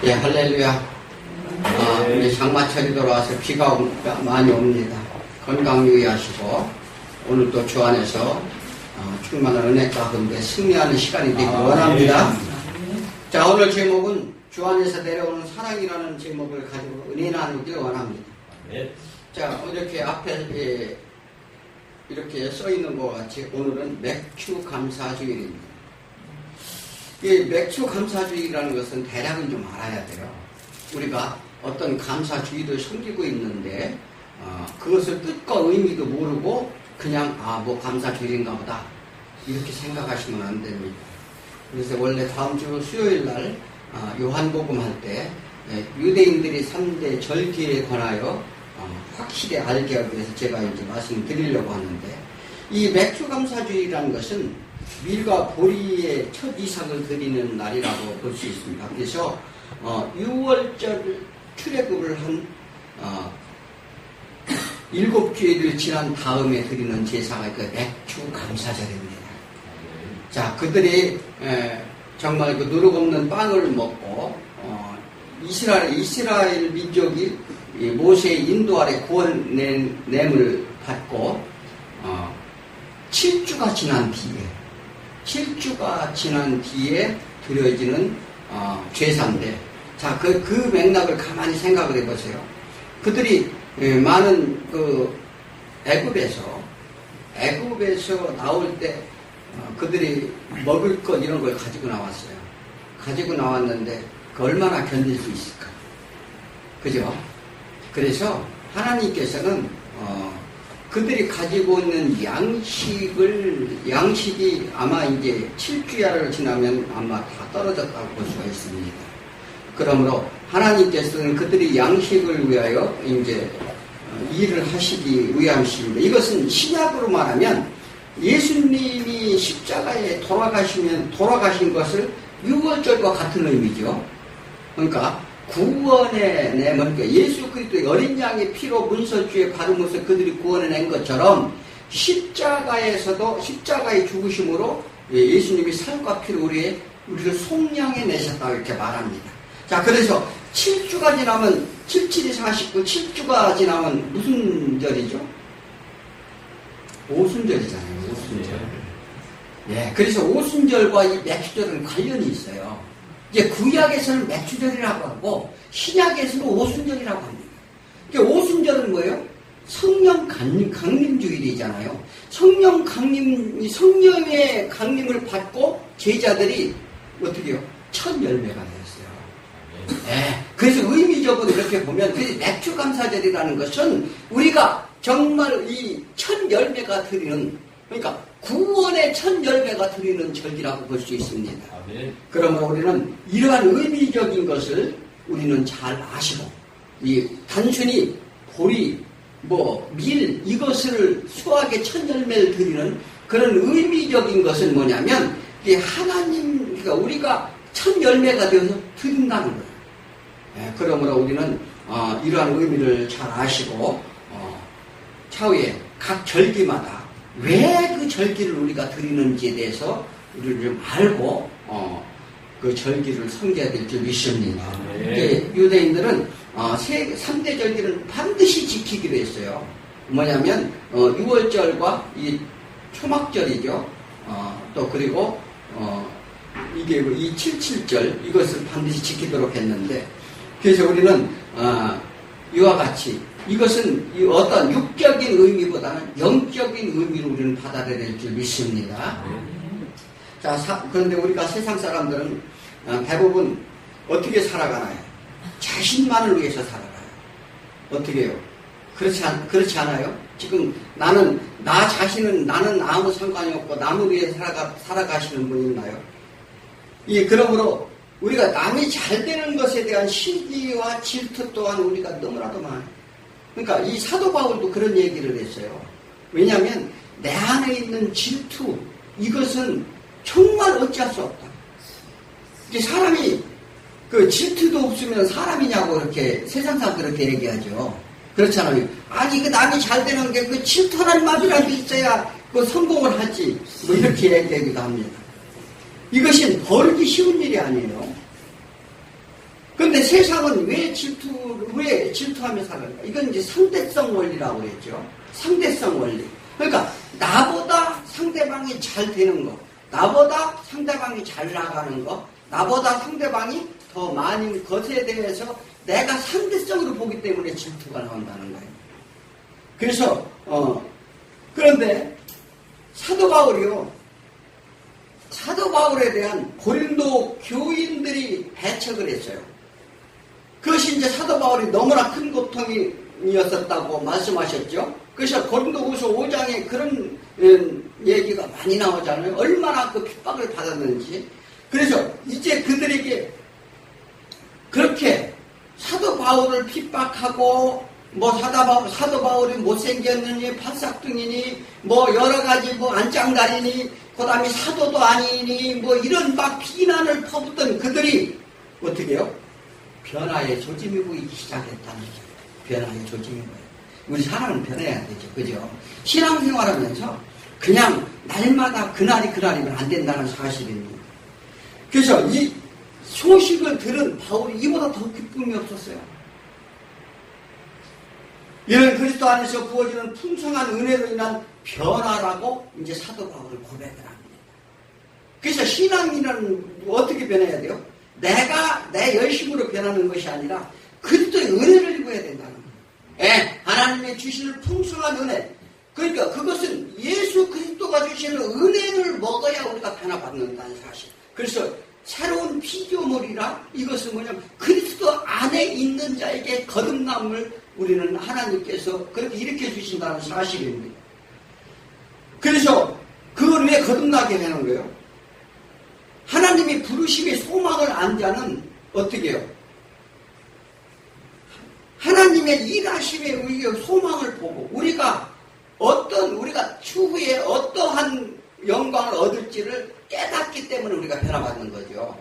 예, 할렐루야. 이제 장마철이 돌아와서 비가 많이 옵니다. 건강 유의하시고, 오늘 또 주 안에서 충만한 은혜 가운데 승리하는 시간이 되길 원합니다. 자, 오늘 제목은 주 안에서 내려오는 사랑이라는 제목을 가지고 은혜 나누길 원합니다. 자, 이렇게 앞에 이렇게 써 있는 것 같이 오늘은 맥주 감사주일입니다. 이 맥주 감사주의라는 것은 대략은 좀 알아야 돼요. 우리가 어떤 감사주의를 섬기고 있는데 그것을 뜻과 의미도 모르고 그냥 뭐 감사주일인가 보다 이렇게 생각하시면 안 됩니다. 그래서 원래 다음 주 수요일 날 요한복음 할 때 유대인들이 3대 절기에 관하여 확실히 알게 하기 위해서 제가 이제 말씀드리려고 하는데, 이 맥주 감사주의라는 것은 밀과 보리의 첫 이삭을 드리는 날이라고 볼 수 있습니다. 그래서 6월절 출애굽을 한 7주일을 지난 다음에 드리는 제사가 그 맥주 감사절입니다. 자, 그들이 정말 그 누룩 없는 빵을 먹고 이스라엘 민족이 모세의 인도 아래 구원냄을 받고 7주가 지난 뒤에 드려지는 제사인데, 자, 그 맥락을 가만히 생각을 해보세요. 그들이 많은 애굽에서 나올 때 그들이 먹을 것 이런 걸 가지고 나왔어요. 가지고 나왔는데 그 얼마나 견딜 수 있을까? 그죠? 그래서 하나님께서는 그들이 가지고 있는 양식이 아마 이제 7주야를 지나면 아마 다 떨어졌다고 볼 수가 있습니다. 그러므로 하나님께서는 그들이 양식을 위하여 이제 일을 하시기 위함입니다. 이것은 신약으로 말하면 예수님이 십자가에 돌아가신 것을 6월절과 같은 의미죠. 그러니까 구원의 내면, 예수 그리스도의 어린 양의 피로 문설주에 바르면서 그들이 구원해낸 것처럼 십자가의 죽으심으로 예수님이 살과 피로 우리를 속량해 내셨다고 이렇게 말합니다. 자, 그래서 7주가 지나면 77이 49, 7주가 지나면 무슨 절이죠? 오순절이잖아요. 오순절. 예, 그래서 오순절과 이 맥주절은 관련이 있어요. 이제 구약에서는 맥주절이라고 하고 신약에서는 오순절이라고 합니다. 오순절은 뭐예요? 성령 강림주일이잖아요. 성령의 강림을 받고 제자들이 어떻게 해요? 첫 열매가 되었어요. 네. 그래서 의미적으로 이렇게 보면 맥주 감사절이라는 것은 우리가 정말 이 첫 열매가 드리는, 그러니까 구원의 첫 열매가 드리는 절기라고 볼 수 있습니다. 그러면 우리는 이러한 의미적인 것을 우리는 잘 아시고, 단순히 보리, 밀, 이것을 수확의 첫 열매를 드리는 그런 의미적인 것은 뭐냐면, 그러니까 우리가 첫 열매가 되어서 드린다는 거예요. 그러므로 우리는 이러한 의미를 잘 아시고, 차후에 각 절기마다 왜 그 절기를 우리가 드리는지에 대해서 우리를 좀 알고 그 절기를 섬겨야 될 줄 믿습니다. 유대인들은 3대 절기를 반드시 지키기로 했어요. 뭐냐면 6월절과 이 초막절이죠. 또 그리고 이게 이 77절, 이것을 반드시 지키도록 했는데, 그래서 우리는 이와 같이 이것은 어떤 육적인 의미보다는 영적인 의미로 우리는 받아들여야 될 줄 믿습니다. 자, 그런데 우리가 세상 사람들은 대부분 어떻게 살아가나요? 자신만을 위해서 살아가요. 어떻게 해요? 그렇지 않아요? 지금 나는 아무 상관이 없고 남을 위해 살아가시는 분이 있나요? 그러므로 우리가 남이 잘 되는 것에 대한 시기와 질투 또한 우리가 너무나도 많아요. 그러니까 이 사도 바울도 그런 얘기를 했어요. 왜냐하면 내 안에 있는 질투, 이것은 정말 어찌할 수 없다. 사람이 질투도 없으면 사람이냐고 이렇게 세상 사람들 그렇게 얘기하죠. 그렇잖아요. 아니 남이 잘 되는 게 질투하는 마음이라도 있어야 성공을 하지. 이렇게 얘기하기도 합니다. 이것이 버리기 쉬운 일이 아니에요. 그런데 세상은 왜 질투하며 살는가? 이건 이제 상대성 원리라고 그랬죠. 상대성 원리. 그러니까 나보다 상대방이 잘 되는 거, 나보다 상대방이 잘 나가는 거, 나보다 상대방이 더 많은 것에 대해서 내가 상대적으로 보기 때문에 질투가 나온다는 거예요. 그래서 그런데 사도 바울에 대한 고린도 교인들이 배척을 했어요. 그것이 이제 사도 바울이 너무나 큰 고통이었었다고 말씀하셨죠. 그래서 고린도후서 5장에 그런 얘기가 많이 나오잖아요. 얼마나 그 핍박을 받았는지. 그래서 이제 그들에게 그렇게 사도 바울을 핍박하고 사도 바울이 못생겼느니 팔싹둥이니 여러 가지 안짱가리니 그다음에 사도도 아니니 이런 막 비난을 퍼붓던 그들이 어떻게 해요? 변화의 조짐이 보이기 시작했다는 거죠. 변화의 조짐인 거예요. 우리 사람은 변해야 되죠. 그죠? 신앙생활하면서 그냥 날마다 그날이면 안 된다는 사실입니다. 그래서 이 소식을 들은 바울이 이보다 더 기쁨이 없었어요. 이런 그리스도 안에서 부어지는 풍성한 은혜로 인한 변화라고 이제 사도 바울을 고백을 합니다. 그래서 신앙인은 어떻게 변해야 돼요? 내가 내 열심으로 변하는 것이 아니라 그리스도의 은혜를 입어야 된다는 거예요. 하나님의 주시는 풍성한 은혜. 그러니까 그것은 예수 그리스도가 주시는 은혜를 먹어야 우리가 변화받는다는 사실. 그래서 새로운 피조물이라 이것은 뭐냐면 그리스도 안에 있는 자에게 거듭남을 우리는 하나님께서 그렇게 일으켜 주신다는 사실입니다. 그래서 그걸 왜 거듭나게 하는 거예요? 하나님이 부르심의 소망을 안 자는 어떻게 해요? 하나님의 일하심의 우리의 소망을 보고 우리가 추후에 어떠한 영광을 얻을지를 깨닫기 때문에 우리가 변화받는 거죠.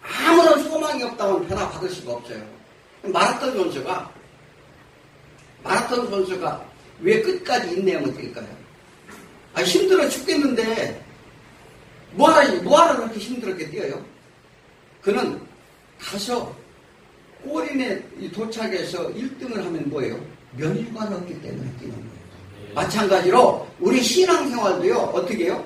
아무런 소망이 없다면 변화받을 수가 없어요. 마라톤 선수가 왜 끝까지 인내하면 될까요? 힘들어 죽겠는데 뭐하러 그렇게 힘들었게 뛰어요? 그는 가서 골인에 도착해서 1등을 하면 뭐예요? 면류관을 얻기 때문에 뛰는 거예요. 마찬가지로 우리 신앙생활도요. 어떻게 해요?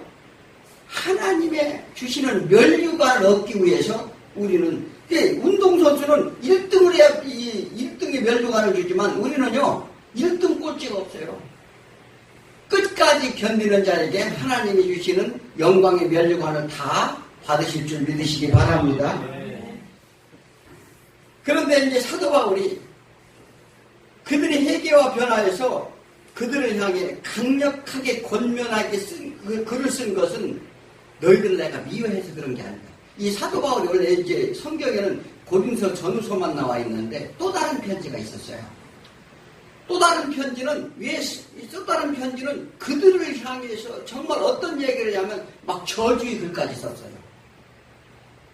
하나님의 주시는 면류관을 얻기 위해서 우리는 운동선수는 1등을 해야 1등의 면류관을 주지만 우리는요 1등 꼴찌가 없어요. 끝까지 견디는 자에게 하나님이 주시는 영광의 면류관을 다 받으실 줄 믿으시기 바랍니다. 그런데 이제 사도 바울이 그들의 회개와 변화에서 그들을 향해 강력하게 권면하게 글을 쓴 것은 너희들 내가 미워해서 그런 게 아니다. 이 사도 바울이 원래 이제 성경에는 고린서 전후서만 나와 있는데 또 다른 편지가 있었어요. 또 다른 편지는 그들을 향해서 정말 어떤 얘기를 하면 막 저주의 글까지 썼어요.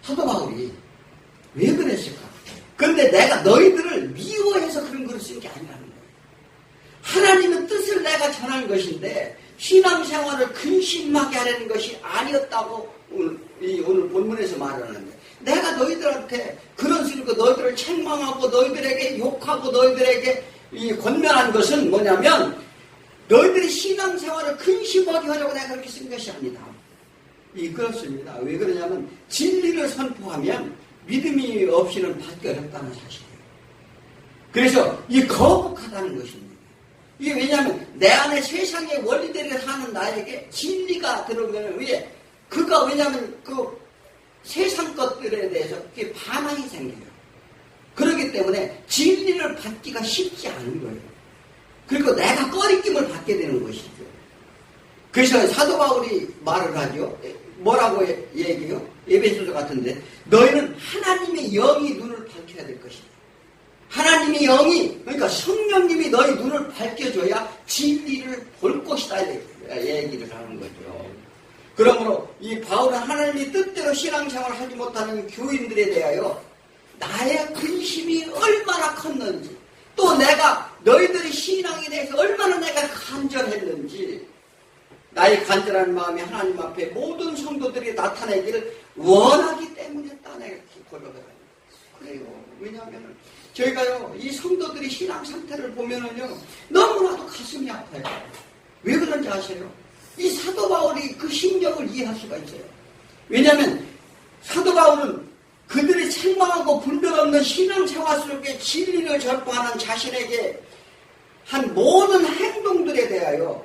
사도 바울이 왜 그랬을까? 근데 내가 너희들을 미워해서 그런 글을 쓴 게 아니라는 거예요. 하나님의 뜻을 내가 전한 것인데 신앙생활을 근심하게 하려는 것이 아니었다고 오늘 본문에서 말하는데 내가 너희들한테 그런 식으로 너희들을 책망하고 너희들에게 욕하고 너희들에게 권면한 것은 뭐냐면 너희들이 신앙생활을 근심하게 하려고 내가 그렇게 쓴 것이 아니다. 그렇습니다. 왜 그러냐면 진리를 선포하면 믿음이 없이는 받기 어렵다는 사실이에요. 그래서 거북하다는 것입니다. 이게 왜냐하면 내 안에 세상의 원리대로 사는 나에게 진리가 들어오면 왜냐하면 그 세상 것들에 대해서 그게 반항이 생겨요. 그렇기 때문에 진리를 받기가 쉽지 않은 거예요. 그리고 내가 꺼리낌을 받게 되는 것이죠. 그래서 사도 바울이 말을 하죠. 뭐라고 얘기해요? 에베소서 같은데 너희는 하나님의 영이 눈을 밝혀야 될 것이다. 하나님의 영이 그러니까 성령님이 너희 눈을 밝혀줘야 진리를 볼 것이다 얘기를 하는 거죠. 그러므로 이 바울은 하나님의 뜻대로 신앙생활을 하지 못하는 교인들에 대하여 나의 근심이 얼마나 컸는지 또 내가 너희들의 신앙에 대해서 얼마나 내가 간절했는지 나의 간절한 마음이 하나님 앞에 모든 성도들이 나타내기를 원하기 때문에 내가 고백을 합니다. 그래요. 왜냐하면 저희가요, 이 성도들의 신앙 상태를 보면은요, 너무나도 가슴이 아파요. 왜 그런지 아세요? 이 사도 바울이 그 심정을 이해할 수가 있어요. 왜냐하면 사도 바울은 그들이 책망하고 분별 없는 신앙생활 속에 진리를 전파하는 자신에게 한 모든 행동들에 대하여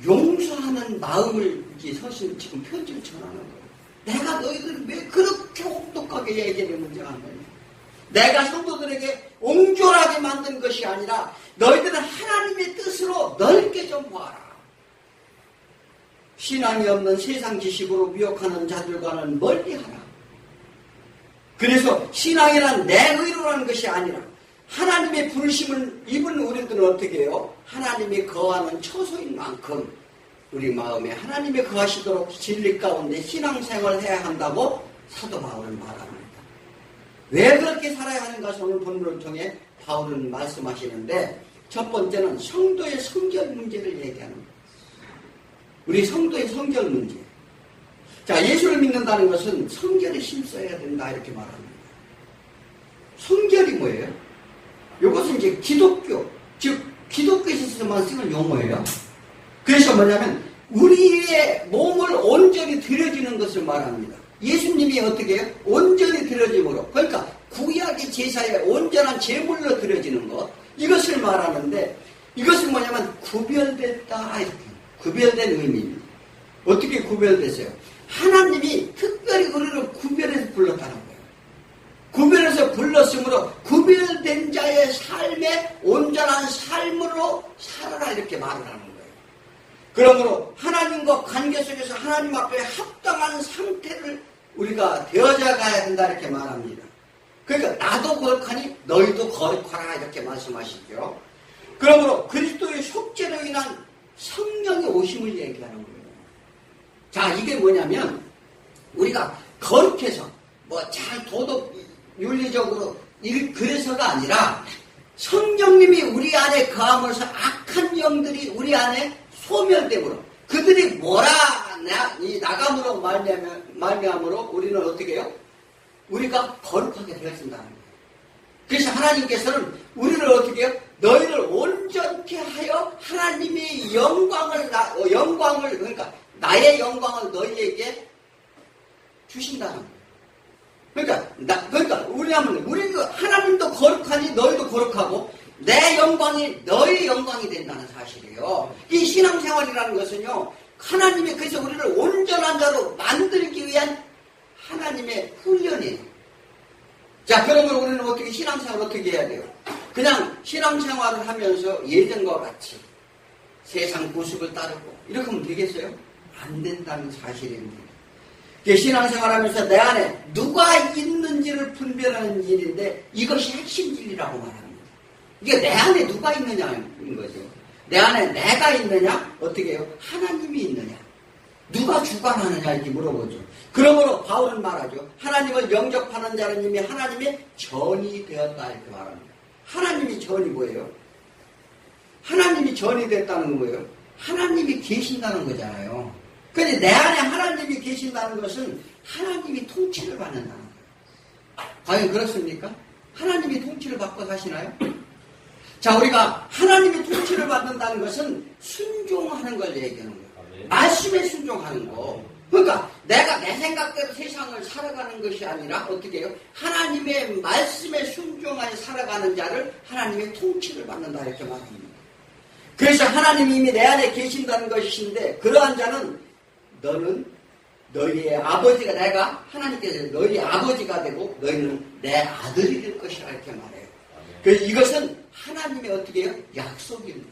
용서하는 마음을 서신 지금 편지를 전하는 거예요. 내가 너희들 왜 그렇게 혹독하게 얘기했는지 아느냐. 내가 성도들에게 옹졸하게 만든 것이 아니라 너희들은 하나님의 뜻으로 넓게 좀 보아라. 신앙이 없는 세상 지식으로 미혹하는 자들과는 멀리하라. 그래서 신앙이란 내 의로라는 것이 아니라 하나님의 부르심을 입은 우리들은 어떻게 해요? 하나님이 거하는 처소인 만큼 우리 마음에 하나님이 거하시도록 진리 가운데 신앙생활을 해야 한다고 사도 바울은 말합니다. 왜 그렇게 살아야 하는가 오늘 본문을 통해 바울은 말씀하시는데 첫 번째는 성도의 성결 문제를 얘기하는 거예요. 우리 성도의 성결 문제. 자, 예수를 믿는다는 것은 성결에 힘써야 된다 이렇게 말합니다. 성결이 뭐예요? 이것은 이제 기독교, 즉 기독교에서만 쓰는 용어예요. 그래서 뭐냐면 우리의 몸을 온전히 드려지는 것을 말합니다. 예수님이 어떻게 해요? 온전히 드려짐으로, 그러니까 구약의 제사에 온전한 제물로 드려지는 것, 이것을 말하는데 이것은 뭐냐면 구별됐다 이렇게, 구별된 의미입니다. 어떻게 구별됐어요? 하나님이 특별히 우리를 구별해서 불렀다는 거예요. 구별해서 불렀으므로 구별된 자의 삶에 온전한 삶으로 살아라 이렇게 말을 하는 거예요. 그러므로 하나님과 관계 속에서 하나님 앞에 합당한 상태를 우리가 되어져 가야 된다 이렇게 말합니다. 그러니까 나도 거룩하니 너희도 거룩하라 이렇게 말씀하시죠. 그러므로 그리스도의 속죄로 인한 성령의 오심을 얘기하는 거예요. 자, 이게 뭐냐면 우리가 거룩해서 뭐 잘 도덕 윤리적으로 그래서가 아니라 성령님이 우리 안에 거함으로써 악한 영들이 우리 안에 소멸됨으로 그들이 이 나감으로 말미암으로 우리는 어떻게 해요? 우리가 거룩하게 되어진다는 거예요. 그래서 하나님께서는 우리를 어떻게 해요? 너희를 온전케 하여 하나님의 영광을 그러니까 나의 영광을 너희에게 주신다는 거예요. 그러니까 우리 하나님도 거룩하니 너희도 거룩하고 내 영광이 너의 영광이 된다는 사실이에요. 이 신앙생활이라는 것은요, 하나님이 그래서 우리를 온전한 자로 만들기 위한 하나님의 훈련이에요. 자, 그러면 우리는 어떻게 신앙생활을 어떻게 해야 돼요? 그냥 신앙생활을 하면서 예전과 같이 세상 구습을 따르고 이렇게 하면 되겠어요? 안 된다는 사실입니다. 신앙생활하면서 내 안에 누가 있는지를 분별하는 일인데 이것이 핵심 진리라고 말합니다. 이게 내 안에 누가 있느냐인 거죠. 내 안에 내가 있느냐? 어떻게 해요? 하나님이 있느냐? 누가 주관하느냐 이렇게 물어보죠. 그러므로 바울은 말하죠. 하나님을 영접하는 자는 이미 하나님의 전이 되었다 이렇게 말합니다. 하나님이 전이 뭐예요? 하나님이 전이 됐다는 건 뭐예요? 하나님이 계신다는 거잖아요. 그런데 내 안에 하나님이 계신다는 것은 하나님이 통치를 받는다는 거예요. 과연 그렇습니까? 하나님이 통치를 받고 사시나요? 자, 우리가 하나님이 통치를 받는다는 것은 순종하는 걸 얘기하는 거예요. 말씀에 순종하는 거. 그러니까 내가 내 생각대로 세상을 살아가는 것이 아니라 어떻게 해요? 하나님의 말씀에 순종하여 살아가는 자를 하나님의 통치를 받는다 이렇게 말합니다. 그래서 하나님이 이미 내 안에 계신다는 것인데 그러한 자는 너는 너희의 아버지가 내가 하나님께서 너희 아버지가 되고 너희는 내 아들이 될 것이라 이렇게 말해요. 그래서 이것은 하나님의 어떻게 해요? 약속입니다.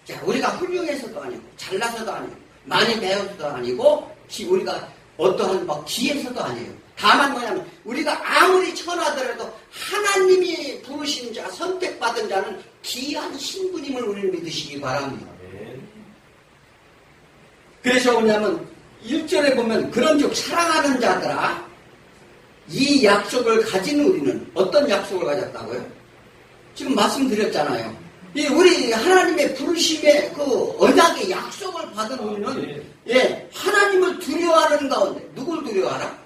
자, 우리가 훌륭해서도 아니고 잘나서도 아니고 많이 배워서도 아니고 우리가 어떠한 기에서도 아니에요. 다만 뭐냐면 우리가 아무리 천하더라도 하나님이 부르신 자, 선택받은 자는 귀한 신분임을 우리는 믿으시기 바랍니다. 그래서 뭐냐면 1절에 보면 그런즉 사랑하는 자들아 이 약속을 가진 우리는 어떤 약속을 가졌다고요? 지금 말씀드렸잖아요. 우리 하나님의 부르심의 그 언약의 약속을 받은 우리는 하나님을 두려워하는 가운데 누굴 두려워하라?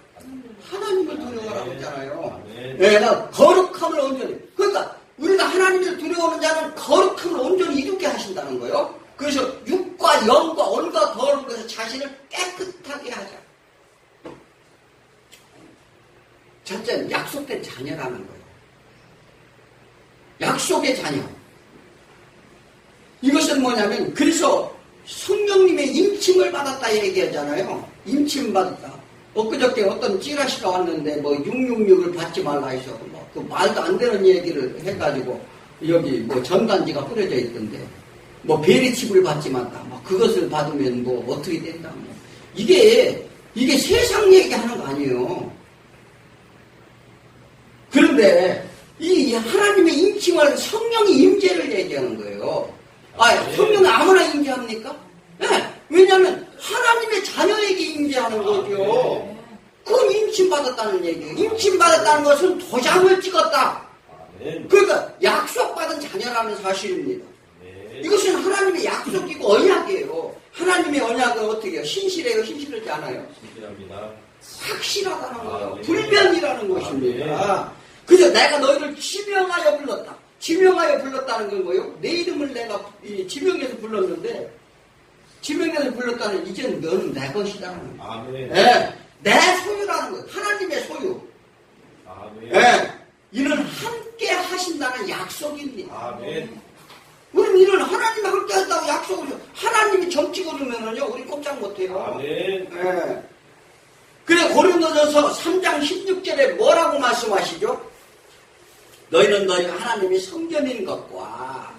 하나님을 두려워하라고 했잖아요. 예, 나 거룩함을 온전히. 그러니까 우리가 하나님을 두려워하는 자는 거룩함을 온전히 이루게 하신다는 거예요. 그래서 육과 영과 온과 더러운 것에서 자신을 깨끗하게 하자. 첫째는 약속된 자녀라는 거예요. 약속의 자녀. 이것은 뭐냐면 그래서 성령님의 임침을 받았다 얘기하잖아요. 임침 받았다. 엊그저께 어떤 찌라시가 왔는데 뭐 666을 받지 말라 해서 뭐 그 말도 안 되는 얘기를 해가지고 여기 뭐 전단지가 뿌려져 있던데 뭐 베리칩을 받지 말다. 뭐 그것을 받으면 뭐 어떻게 된다. 뭐 이게 세상 얘기하는 거 아니에요. 그런데 이 하나님의 임침을 성령의 임재를 얘기하는 거예요. 성령이 아무나 임재합니까? 네. 왜냐하면 하나님의 자녀에게 임재하는 거죠. 그건 임침받았다는 얘기예요. 임침받았다는 것은 도장을 찍었다. 그러니까 약속받은 자녀라는 사실입니다. 이것은 하나님의 약속이고 언약이에요. 하나님의 언약은 어떻게 해요? 신실해요? 신실하지 않아요? 신실합니다. 확실하다는 거예요. 불변이라는 것입니다. 그래서 내가 너희를 지명하여 불렀다. 지명하여 불렀다는 건 뭐예요? 내 이름을 내가 지명해서 불렀는데 지명해서 불렀다는 이제는 너는 내 것이다라는 거예요. 아멘. 네, 내 소유라는 거예요. 하나님의 소유. 아멘. 네, 이는 함께 하신다는 약속입니다. 아멘. 우리는 이런 하나님이 함께 한다고 약속을 해요. 하나님이 점찍 오르면은요 우리 꼼짝 못해요. 아멘. 네. 그래 고린도전서 3장 16절에 뭐라고 말씀하시죠? 너희는 너희 하나님이 성전인 것과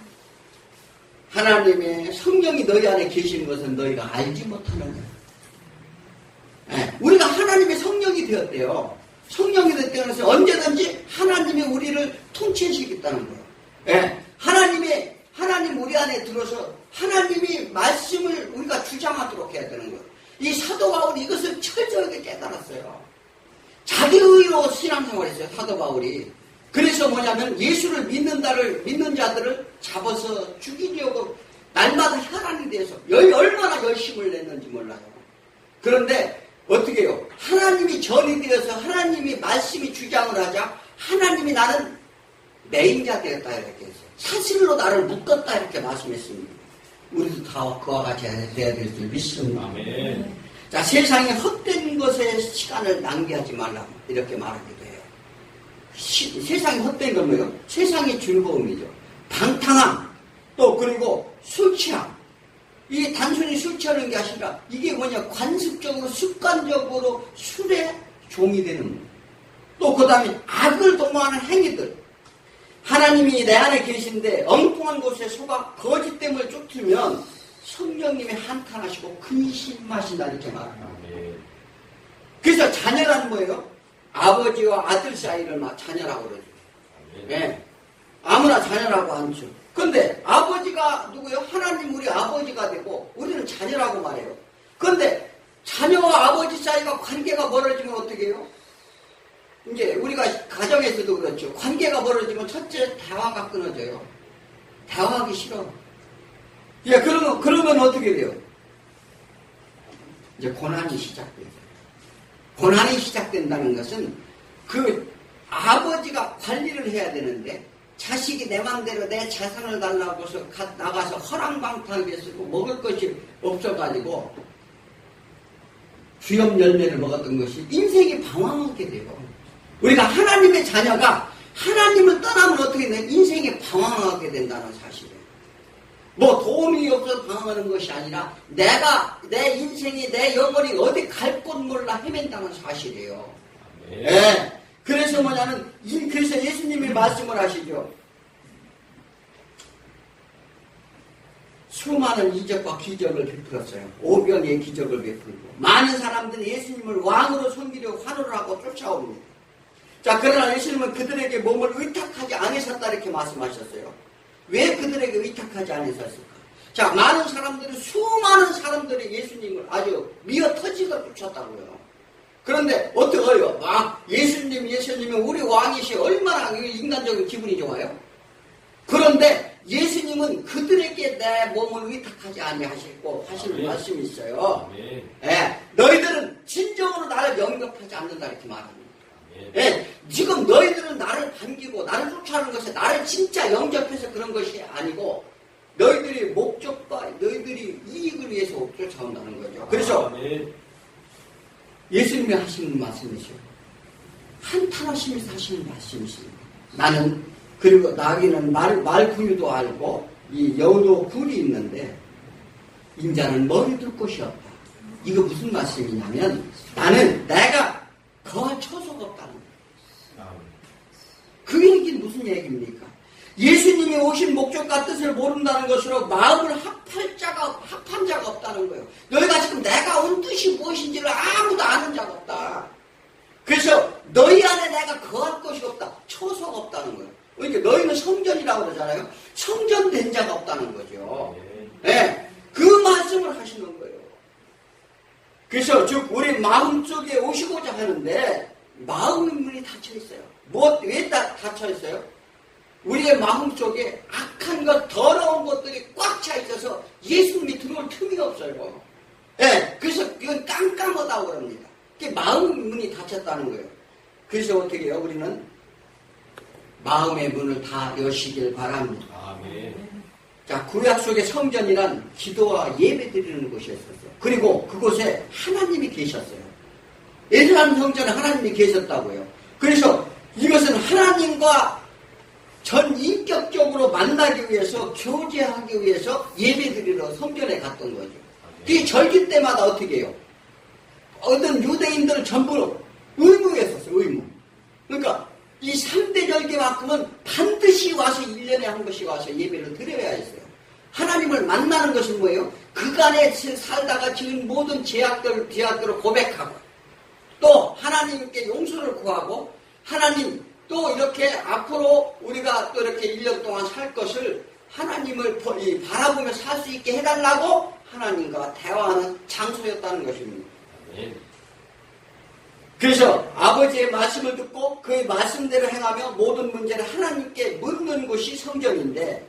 하나님의 성령이 너희 안에 계시는 것은 너희가 알지 못하는 거예요. 네. 우리가 하나님의 성령이 되었대요. 성령이 됐다는 것은 언제든지 하나님이 우리를 통치하시겠다는 거예요. 네. 하나님 우리 안에 들어서 하나님이 말씀을 우리가 주장하도록 해야 되는 거예요. 이 사도 바울이 이것을 철저하게 깨달았어요. 자기 의로 신앙생활했어요. 사도 바울이. 그래서 뭐냐면 예수를 믿는 자들을 잡아서 죽이려고 날마다 혈안이 돼서 얼마나 열심을 냈는지 몰라요. 그런데 어떻게 해요? 하나님이 전이 되어서 하나님이 말씀이 주장을 하자 하나님이 나는 매인자 되었다 이렇게 했어요. 사실로 나를 묶었다 이렇게 말씀했습니다. 우리도 다 그와 같이 돼야 될 줄 믿습니다. 아멘. 자, 세상에 헛된 것에 시간을 낭비하지 말라 이렇게 말하기도 해요. 세상이 헛된 건 뭐예요? 세상의 즐거움이죠. 방탕함, 또 그리고 술 취함. 이게 단순히 술 취하는 게 아니라 이게 뭐냐 관습적으로 습관적으로 술에 종이 되는 거예요. 또 그 다음에 악을 도모하는 행위들. 하나님이 내 안에 계신데 엉뚱한 곳에 속아 거짓됨을 쫓으면 성령님이 한탄하시고 근심하신다 이렇게 말합니다. 그래서 자녀란 뭐예요? 아버지와 아들 사이를 자녀라고 그러죠. 네. 아무나 자녀라고 하죠. 근데 아버지가 누구예요? 하나님 우리 아버지가 되고 우리는 자녀라고 말해요. 근데 자녀와 아버지 사이가 관계가 멀어지면 어떻게 해요? 이제 우리가 가정에서도 그렇죠. 관계가 멀어지면 첫째 대화가 끊어져요. 대화하기 싫어. 예, 그러면 어떻게 돼요? 이제 고난이 시작돼요. 고난이 시작된다는 것은 그 아버지가 관리를 해야 되는데 자식이 내 맘대로 내 재산을 달라고 해서 나가서 허랑방탕하게 쓰고 먹을 것이 없어가지고 주염 열매를 먹었던 것이 인생이 방황하게 돼요. 우리가 하나님의 자녀가 하나님을 떠나면 어떻게 돼? 인생에 방황하게 된다는 사실이에요. 뭐 도움이 없어서 방황하는 것이 아니라 내 인생이 내 영혼이 어디 갈 곳 몰라 헤맨다는 사실이에요. 네. 그래서 뭐냐면 그래서 예수님이 말씀을 하시죠. 수많은 이적과 기적을 베풀었어요. 오병의 기적을 베풀고 많은 사람들이 예수님을 왕으로 섬기려 환호를 하고 쫓아옵니다. 자, 그러나 예수님은 그들에게 몸을 의탁하지 않으셨다 이렇게 말씀하셨어요. 왜 그들에게 의탁하지 않으셨을까? 자, 수많은 사람들이 예수님을 아주 미어 터지도록 쫓았다고요. 그런데 어떻게 해요? 예수님은 우리 왕이시 얼마나 인간적인 기분이 좋아요? 그런데 예수님은 그들에게 내 몸을 위탁하지 아니하시고 하시는 아멘. 말씀이 있어요. 아멘. 예, 너희들은 진정으로 나를 영접하지 않는다 이렇게 말합니다. 아멘. 예, 지금 너희들은 나를 반기고 나를 쫓아하는 것은 나를 진짜 영접해서 그런 것이 아니고 너희들이 목적과 너희들이 이익을 위해서 쫓아온다는 거죠. 그래서 아멘. 예수님이 하시는 말씀이죠. 한탄하시면서 하시는 말씀이십니다. 나는 그리고 나귀는 말 구유도 알고 이 여우도 굴이 있는데 인자는 머리 둘 곳이 없다. 이거 무슨 말씀이냐면 나는 내가 거할 처소가 없다는 거예요. 아멘. 그 얘기는 무슨 얘기입니까? 예수님이 오신 목적과 뜻을 모른다는 것으로 마음을 합한 자가 없다는 거예요. 너희가 지금 내가 온 뜻이 무엇인지를 아무도 아는 자가 없다. 그래서 너희 안에 내가 거할 것이 없다. 처소가 없다는 거예요. 그러니까 너희는 성전이라고 그러잖아요. 성전된 자가 없다는 거죠. 네, 그 말씀을 하시는 거예요. 그래서 즉 우리 마음 속에 오시고자 하는데 마음의 문이 닫혀 있어요. 왜 닫혀 있어요? 우리의 마음 속에 악한 것, 더러운 것들이 꽉 차 있어서 예수님이 들어올 틈이 없어요. 네, 그래서 이건 깜깜하다고 그럽니다. 그게 마음의 문이 닫혔다는 거예요. 그래서 어떻게 해요? 우리는 마음의 문을 다 여시길 바랍니다. 아멘. 자, 구약 속의 성전이란 기도와 예배 드리는 곳이었어요. 그리고 그곳에 하나님이 계셨어요. 예루살렘 성전에 하나님이 계셨다고요. 그래서 이것은 하나님과 전 인격적으로 만나기 위해서 교제하기 위해서 예배 드리러 성전에 갔던 거죠. 이 절기 때마다 어떻게 해요? 어떤 유대인들은 전부 의무였었어요. 의무. 그러니까 이 3대 절기만큼은 반드시 와서 1년에 한 번씩 와서 예배를 드려야 했어요. 하나님을 만나는 것은 뭐예요? 그간에 살다가 지은 모든 죄악들을 고백하고 또 하나님께 용서를 구하고 하나님 또 이렇게 앞으로 우리가 또 이렇게 1년 동안 살 것을 하나님을 바라보며 살 수 있게 해달라고 하나님과 대화하는 장소였다는 것입니다. 아멘. 그래서 아버지의 말씀을 듣고 그의 말씀대로 행하며 모든 문제를 하나님께 묻는 곳이 성전인데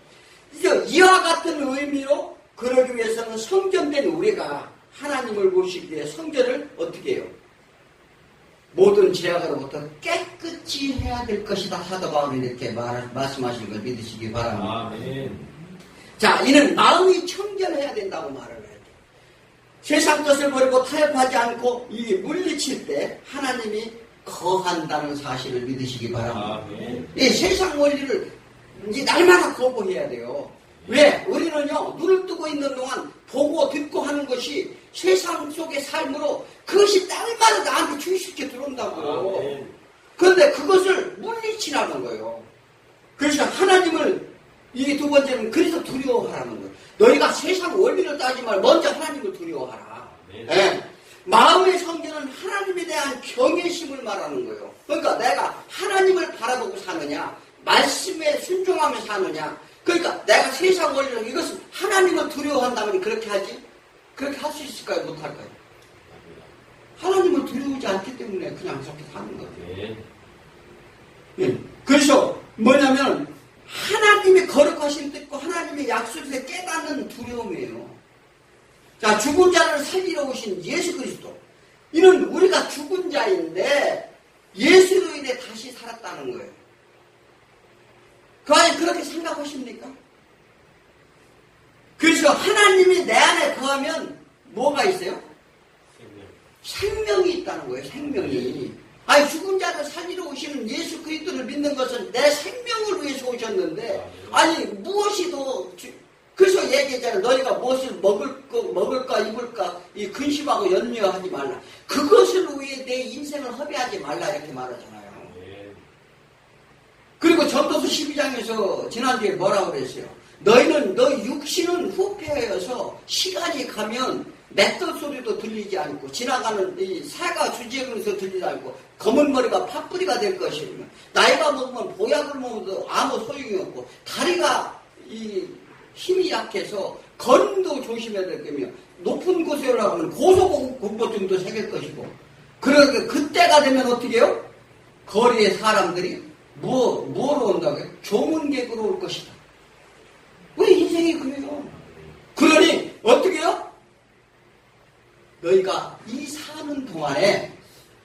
이와 같은 의미로 그러기 위해서는 성전된 우리가 하나님을 모시기 위해 성전을 어떻게 해요? 모든 죄악으로부터 깨끗이 해야 될 것이다. 사도 바울이 이렇게 말씀하신 걸 믿으시기 바랍니다. 아멘. 자, 이는 마음이 청결해야 된다고 말을 해요. 세상 것을 버리고 타협하지 않고 이 물리칠 때 하나님이 거한다는 사실을 믿으시기 바랍니다. 아멘. 이 세상 원리를 이제 날마다 거부해야 돼요. 왜? 우리는요, 눈을 뜨고 있는 동안 보고 듣고 하는 것이 세상 속의 삶으로 그것이 날마다 나한테 주입시켜 들어온다고요. 아멘. 그런데 그것을 물리치라는 거예요. 그래서 하나님을 이 두 번째는 그래서 두려워하라는 거예요. 너희가 세상 원리를 따지 말고 먼저 하나님을 두려워하라. 예. 마음의 성전은 하나님에 대한 경외심을 말하는 거예요. 그러니까 내가 하나님을 바라보고 사느냐, 말씀에 순종하며 사느냐. 그러니까 내가 세상 원리를 이것은 하나님을 두려워한다면 그렇게 하지? 그렇게 할 수 있을까요? 못할까요? 하나님을 두려우지 않기 때문에 그냥 저렇게 사는 거죠. 아멘. 예. 그래서 뭐냐면 하나님의 거룩하신 뜻과 하나님의 약속에 깨닫는 두려움이에요. 자, 죽은 자를 살리러 오신 예수 그리스도. 이는 우리가 죽은 자인데 예수로 인해 다시 살았다는 거예요. 그 안에 그렇게 생각하십니까? 그래서 하나님이 내 안에 거하면 뭐가 있어요? 생명이 있다는 거예요. 생명이. 아니, 죽은 자를 살리러 오시는 예수 그리스도를 믿는 것은 내 생명을 위해서 오셨는데, 아니 무엇이 더 그래서 얘기했잖아요. 너희가 무엇을 먹을까 입을까 이 근심하고 염려하지 말라. 그것을 위해 내 인생을 허비하지 말라 이렇게 말하잖아요. 그리고 전도서 12장에서 지난주에 뭐라고 그랬어요? 너희는 너희 육신은 후패여서 시간이 가면 맷돌 소리도 들리지 않고 지나가는 이 새가 주제근에서 들리지 않고 검은 머리가 팥뿌리가 될 것이며 나이가 먹으면 보약을 먹어도 아무 소용이 없고 다리가 이 힘이 약해서 걸음도 조심해야 될 거며 높은 곳에 올라가면 고소공포증도 생길 것이고 그러니까 그때가 되면 어떻게 해요? 거리에 사람들이 뭐로 온다고요? 조문객으로 올 것이다. 너희가 이 사는 동안에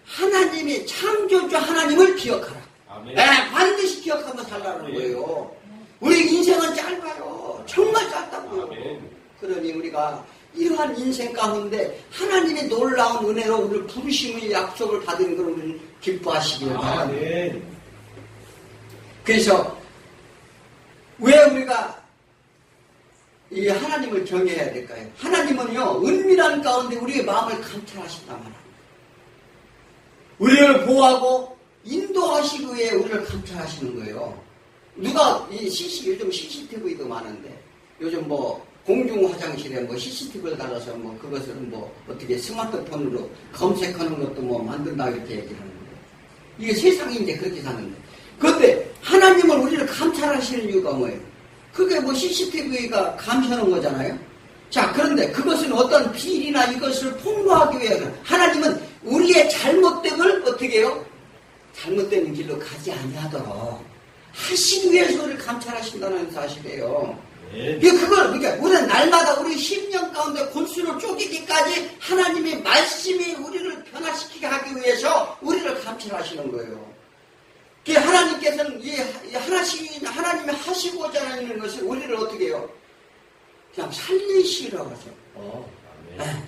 하나님의 창조주 하나님을 기억하라. 아멘. 네, 반드시 기억하며 살라는 거예요. 우리 인생은 짧아요. 정말 짧다고요. 아멘. 그러니 우리가 이러한 인생 가운데 하나님의 놀라운 은혜로 우리를 부르심의 약속을 받은 걸 우리는 기뻐하시길 바랍니다. 아멘. 그래서 왜 우리가 이 하나님을 경외해야 될까요? 하나님은요, 은밀한 가운데 우리의 마음을 감찰하신단 말입니다. 우리를 보호하고 인도하시기 위해 우리를 감찰하시는 거예요. 누가 요즘 CCTV도 많은데 요즘 뭐 공중 화장실에 뭐 CCTV를 달아서 뭐 그것을 뭐 어떻게 스마트폰으로 검색하는 것도 뭐 만든다 이렇게 얘기를 하는데 이게 세상이 이제 그렇게 사는데 그런데 하나님은 우리를 감찰하시는 이유가 뭐예요? 그게 뭐 CCTV가 감시하는 거잖아요. 자, 그런데 그것은 어떤 비리나 이것을 폭로하기 위해서 하나님은 우리의 잘못됨을 어떻게 해요? 잘못된 길로 가지 아니하도록 하시기 위해서 우리를 감찰하신다는 사실이에요. 그러니까 우리는 날마다 우리 심령 가운데 골수를 쪼개기까지 하나님의 말씀이 우리를 변화시키게 하기 위해서 우리를 감찰하시는 거예요. 하나님께서는 하나님이 하시고자 하는 것을 우리를 어떻게 해요? 그냥 살리시라고 하죠.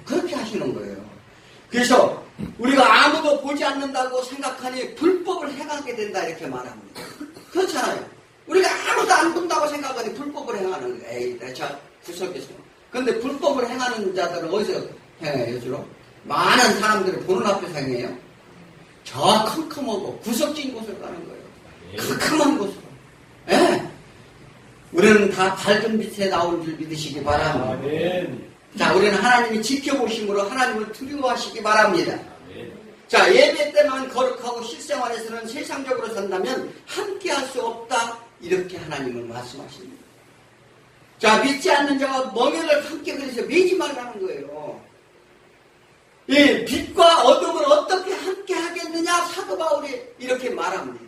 그렇게 하시는 거예요. 그래서 우리가 아무도 보지 않는다고 생각하니 불법을 행하게 된다 이렇게 말합니다. 그렇잖아요. 우리가 아무도 안 본다고 생각하니 불법을 행하는 거예요. 에이, 자, 구석에서. 근데 불법을 행하는 자들은 어디서 행해요, 주로? 많은 사람들이 보는 앞에서 행해요. 저 컴컴하고 구석진 곳으로 가는 거예요. 컴컴한 곳으로. 예. 우리는 다 밝은 빛에 나온 줄 믿으시기 바랍니다. 아멘. 자, 우리는 하나님이 지켜보심으로 하나님을 두려워하시기 바랍니다. 아멘. 자, 예배 때만 거룩하고 실생활에서는 세상적으로 산다면 함께 할 수 없다. 이렇게 하나님은 말씀하십니다. 자, 믿지 않는 자가 멍에를 함께 그래서 매지 말라는 거예요. 이 빛과 어둠을 어떻게 함께 하겠느냐? 사도 바울이 이렇게 말합니다.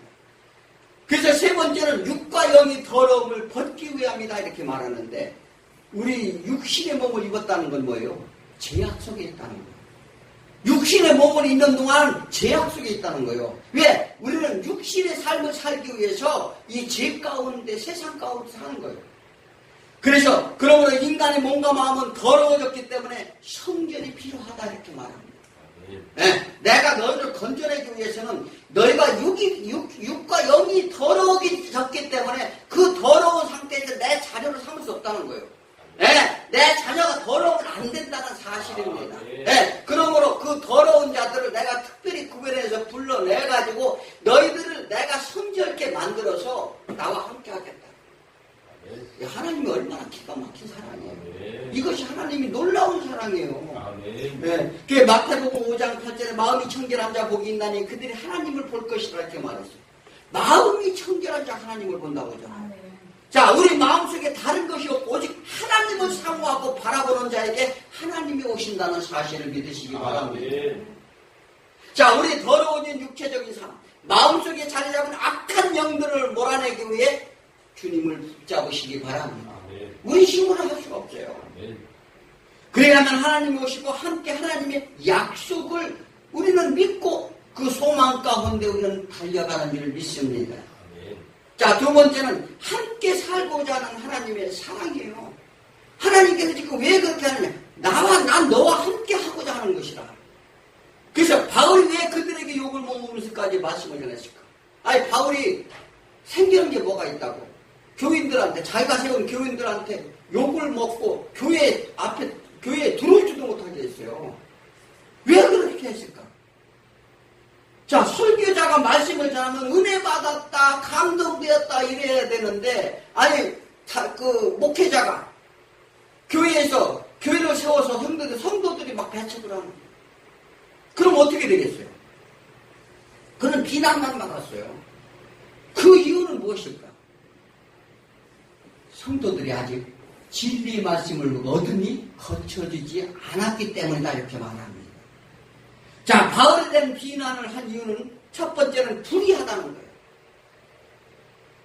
그래서 세 번째는 육과 영이 더러움을 벗기 위함이다 이렇게 말하는데 우리 육신의 몸을 입었다는 건 뭐예요? 죄악 속에 있다는 거예요. 육신의 몸을 입는 동안 죄악 속에 있다는 거예요. 왜? 우리는 육신의 삶을 살기 위해서 이 죄 가운데 세상 가운데 사는 거예요. 그래서 그러므로 인간의 몸과 마음은 더러워졌기 때문에 성전이 필요하다 이렇게 말합니다. 네, 내가 너희를 건져내기 위해서는 너희가 육과 영이 더러워졌기 때문에 그 더러운 상태에서 내 자녀를 삼을 수 없다는 거예요. 네, 내 자녀가 더러우면 안 된다는 사실입니다. 네, 그러므로 그 더러운 자들을 내가 특별히 구별해서 불러내가지고 너희들을 내가 성결케 만들어서 나와 함께 하겠다. 하나님이 얼마나 기가 막힌 사랑이에요. 이것이 하나님이 놀라운 사랑이에요. 네, 그 마태복음 5장 8절에 마음이 청결한 자 복이 있나니 그들이 하나님을 볼 것이라 이렇게 말했어요. 마음이 청결한 자 하나님을 본다고 하잖아요. 자, 우리 마음속에 다른 것이 없고 오직 하나님을 사모하고 바라보는 자에게 하나님이 오신다는 사실을 믿으시기 바랍니다. 자, 우리 더러워진 육체적인 삶, 마음속에 자리 잡은 악한 영들을 몰아내기 위해 주님을 붙잡으시기 바랍니다. 우리 힘으로 할 수가 없어요. 그래야만 하나님이 오시고 함께 하나님의 약속을 우리는 믿고 그 소망 가운데 우리는 달려가는 줄 믿습니다. 자, 두 번째는 함께 살고자 하는 하나님의 사랑이에요. 하나님께서 지금 왜 그렇게 하느냐? 난 너와 함께 하고자 하는 것이라. 그래서 바울이 왜 그들에게 욕을 먹으면서까지 말씀을 전했을까? 아니, 바울이 생기는 게 뭐가 있다고? 교인들한테, 자기가 세운 교인들한테 욕을 먹고 교회 앞에, 교회에 들어오지도 못하게 했어요. 왜 그렇게 했을까? 자, 설교자가 말씀을 전하면 은혜 받았다, 감동되었다 이래야 되는데, 아니, 목회자가 교회에서 교회를 세워서 성도들이 막 배척을 하는 거예요. 그럼 어떻게 되겠어요? 그는 비난만 받았어요. 그 이유는 무엇일까? 성도들이 아직 진리 말씀을 얻으니 거쳐지지 않았기 때문이다 이렇게 말합니다. 자, 바울에 대한 비난을 한 이유는 첫 번째는 불의하다는 거예요.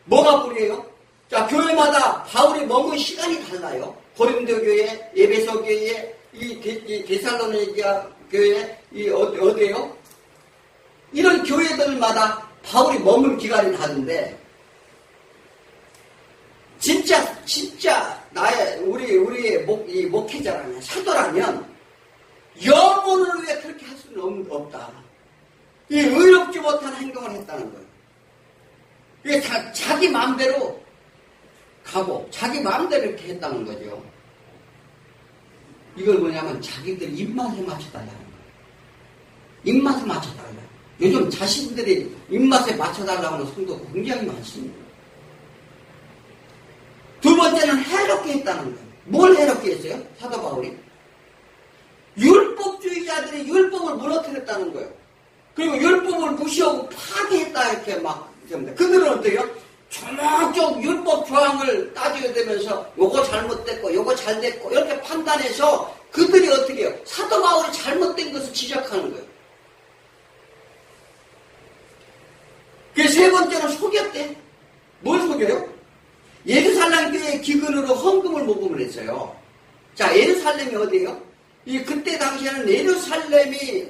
뭐가 불의해요? 자, 교회마다 바울이 머문 시간이 달라요. 고린도 교회, 에베소 교회, 이 데살로니가 교회, 어디에요? 이런 교회들마다 바울이 머문 기간이 다른데, 진짜, 우리의 목회자라면, 사도라면, 영혼을 위해 그렇게 할 수는 없다. 이 의롭지 못한 행동을 했다는 거예요. 이게 자기 마음대로 가고, 자기 마음대로 이렇게 했다는 거죠. 이걸 뭐냐면, 자기들 입맛에 맞춰달라는 거예요. 입맛에 맞춰달라. 요즘 자신들의 입맛에 맞춰달라고 하는 성도가 굉장히 많습니다. 두 번째는 해롭게 했다는 거예요. 뭘 해롭게 했어요? 사도 바울이? 율법주의자들이 율법을 무너뜨렸다는 거예요. 그리고 율법을 무시하고 파괴했다 이렇게 막 그들은 어때요? 조목조목 율법 조항을 따져야 되면서 요거 잘못됐고 요거 잘됐고 이렇게 판단해서 그들이 어떻게 해요? 사도 바울이 잘못된 것을 지적하는 거예요. 그 세 번째는 속였대. 뭘 속여요? 예루살렘 교회 기근으로 헌금을 모금을 했어요. 자, 예루살렘이 어디예요? 그때 당시에는 예루살렘이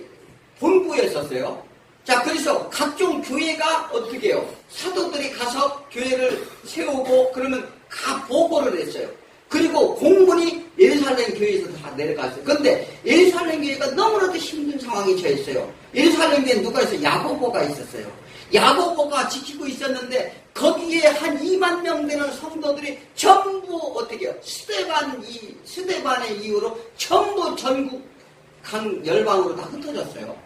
본부였었어요. 자, 그래서 각종 교회가 어떻게 해요? 사도들이 가서 교회를 세우고 그러면 다 보고를 했어요. 그리고 공문이 예루살렘 교회에서 다 내려갔어요. 그런데 예루살렘 교회가 너무나도 힘든 상황에 처했어요. 예루살렘 교회에 누가 있어요? 야고보가 있었어요. 야고보가 지키고 있었는데 거기에 한 2만 명 되는 성도들이 전부 어떻게 해요? 스데반의 이후로 전부 전국 각 열방으로 다 흩어졌어요.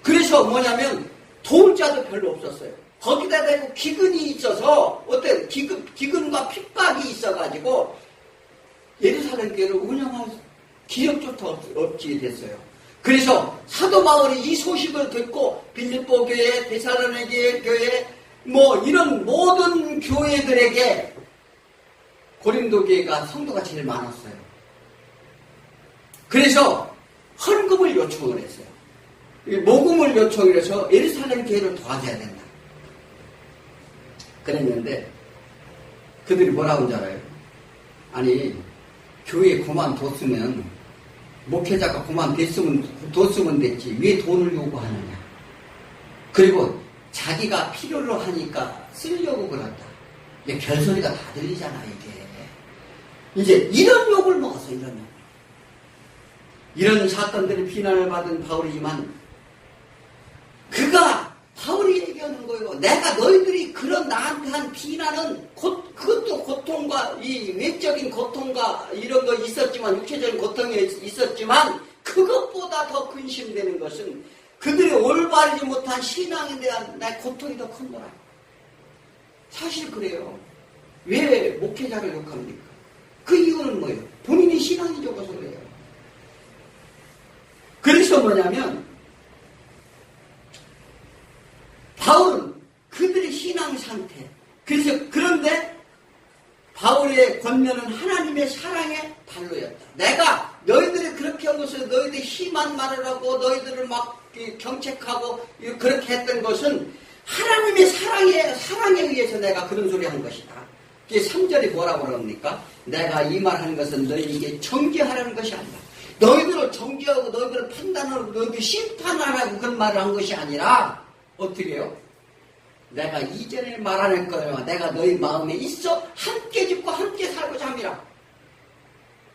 그래서 뭐냐면 도울 자도 별로 없었어요. 거기다 대고 기근이 있어서 어때? 기근과 핍박이 있어가지고 예루살렘 교회를 운영할 기력조차 없게 됐어요. 그래서 사도 바울이 이 소식을 듣고 빌립보 교회, 데살로니가 교회, 이런 모든 교회들에게 고린도 교회가 성도가 제일 많았어요. 그래서 헌금을 요청을 했어요. 모금을 요청을 해서 예루살렘 교회를 도와줘야 된다. 그랬는데 그들이 뭐라고 하는지 알아요? 아니, 교회 그만뒀으면 목회자가 그만뒀으면 됐지 왜 돈을 요구하느냐. 그리고 자기가 필요로 하니까 쓰려고 그런다. 이게 별소리가 다 들리잖아 이게. 이제 이런 욕을 먹었어. 이런 사건들이 비난을 받은 바울이지만 바울이 얘기하는 거예요. 내가 너희들이 그런 나한테 한 비난은 그것도 고통과 이 외적인 고통과 이런 거 있었지만 육체적인 고통이 있었지만 그것보다 더 근심되는 것은 그들이 올바르지 못한 신앙에 대한 내 고통이 더 큰 거라. 사실 그래요. 왜 목회자를 욕합니까? 그 이유는 뭐예요? 본인이 신앙이 적어서 그래요. 그래서 뭐냐면 바울은 그들의 신앙 상태. 그런데 바울의 권면은 하나님의 사랑의 발로였다. 내가 너희들이 그렇게 한 것을 너희들이 심한 말을 하고 너희들을 막 경책하고 그렇게 했던 것은 하나님의 사랑에 의해서 내가 그런 소리 한 것이다. 3절이 뭐라고 그럽니까? 내가 이 말하는 것은 너희에게 정죄하라는 것이 아니다. 너희들을 정죄하고 너희들을 판단하고 너희들 심판하라고 그런 말을 한 것이 아니라 어떻게 해요? 내가 이전에 말하는 거예요. 내가 너희 마음에 있어 함께 죽고 함께 살고자 함이라.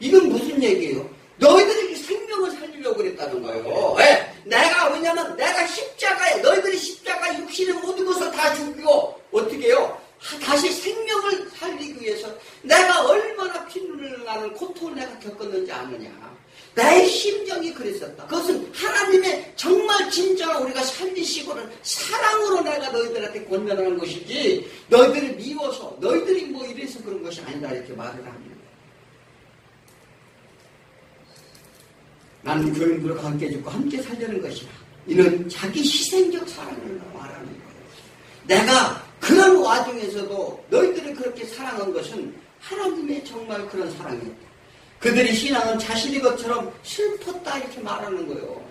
이건 무슨 얘기예요? 너희들이 생명을 살리려고 그랬다는 거예요. 왜냐면 내가 십자가에 너희들이 십자가 육신의 모든 것을 다 죽이고 어떻게 해요? 다시 생명을 살리기 위해서 내가 얼마나 피눈을 나는 고통을 내가 겪었는지 아느냐. 나의 심정이 그랬었다. 그것은 하나님의 정말 진정한 우리가 살리시고는 사랑으로 내가 너희들한테 권면하는 것이지 너희들이 미워서 너희들이 이래서 그런 것이 아니다 이렇게 말을 합니다. 나는 교인들과 함께 죽고 함께 살려는 것이다. 이는 자기 희생적 사랑을 말하는 거예요. 내가 그런 와중에서도 너희들이 그렇게 사랑한 것은 하나님의 정말 그런 사랑이었다. 그들의 신앙은 자신의 것처럼 슬펐다 이렇게 말하는 거예요.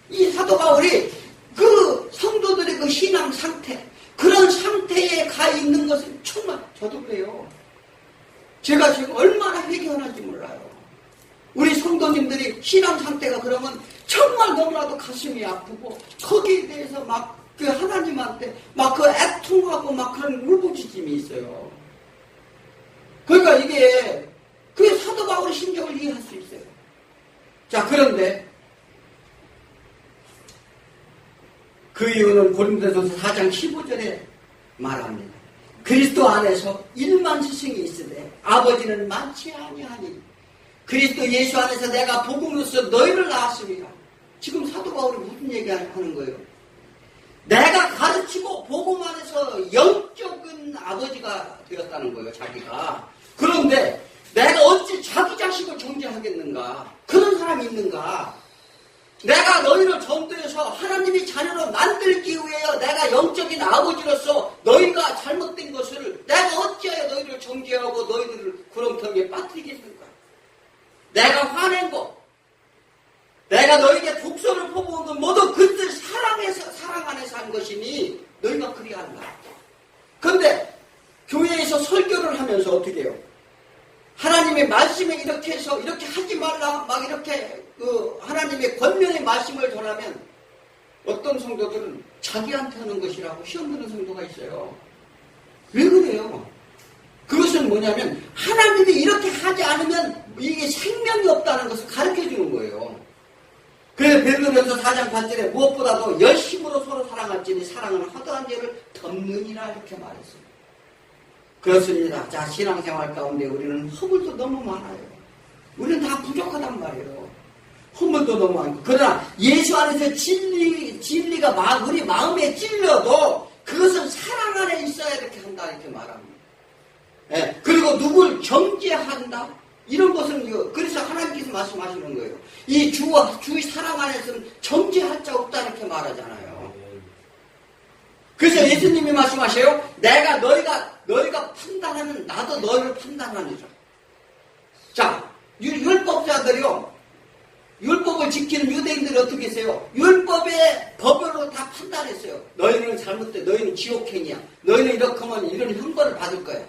이 사도 바울이 그 성도들의 그 신앙 상태, 그런 상태에 가 있는 것은 정말 저도 그래요. 제가 지금 얼마나 회개하는지 몰라요. 우리 성도님들이 신앙 상태가 그러면 정말 너무나도 가슴이 아프고 거기에 대해서 막 그 하나님한테 막 그 애통하고 막 그런 울부짖음이 있어요. 그러니까 이게 그게 사도 바울의 심정을 이해할 수 있어요. 자, 그런데 그 이유는 고린도전서 4장 15절에 말합니다. 그리스도 안에서 1만 스승이 있으되 아버지는 많지 아니하니 그리스도 예수 안에서 내가 복음으로써 너희를 낳았으리라. 지금 사도 바울이 무슨 얘기하는 거예요? 내가 가르치고 복음 안에서 영적인 아버지가 되었다는 거예요, 자기가. 그런데 내가 어찌 자기 자식을 정죄하겠는가? 그런 사람이 있는가? 내가 너희를 전도해서 하나님이 자녀로 만들기 위하여 내가 영적인 아버지로서 너희가 잘못된 것을 내가 어찌하여 너희를 정죄하고 너희들을 구렁텅이에 빠뜨리겠는가? 내가 화낸 것, 내가 너희에게 독소를 퍼부은 건 모두 그들 사랑 안에서 한 것이니 너희가 그리한다. 그런데 교회에서 설교를 하면서 어떻게 해요? 하나님의 말씀에 이렇게 해서 이렇게 하지 말라 막 이렇게 하나님의 권면의 말씀을 전하면 어떤 성도들은 자기한테 하는 것이라고 시험 드는 성도가 있어요. 왜 그래요? 그것은 뭐냐면 하나님이 이렇게 하지 않으면 이게 생명이 없다는 것을 가르쳐 주는 거예요. 그래서 베드로전서 4장 8절에 무엇보다도 열심으로 서로 사랑할지니 사랑은 허다한 죄를 덮느니라 이렇게 말했어요. 그렇습니다. 자, 신앙생활 가운데 우리는 허물도 너무 많아요. 우리는 다 부족하단 말이에요. 허물도 너무 많고. 그러나 예수 안에서 진리가 우리 마음에 찔려도 그것은 사랑 안에 있어야 이렇게 한다 이렇게 말합니다. 예, 그리고 누굴 정죄한다? 이런 것은 그래서 하나님께서 말씀하시는 거예요. 이 주의 사랑 안에서는 정죄할 자 없다 이렇게 말하잖아요. 그래서 예수님이 말씀하셔요. 내가 너희가 판단하는 나도 너희를 판단하느니라. 자, 율법자들이요. 율법을 지키는 유대인들이 어떻게 했어요? 율법의 법으로 다 판단했어요. 너희는 잘못돼. 너희는 지옥행이야. 너희는 이렇게 하면 이런 형벌을 받을 거야.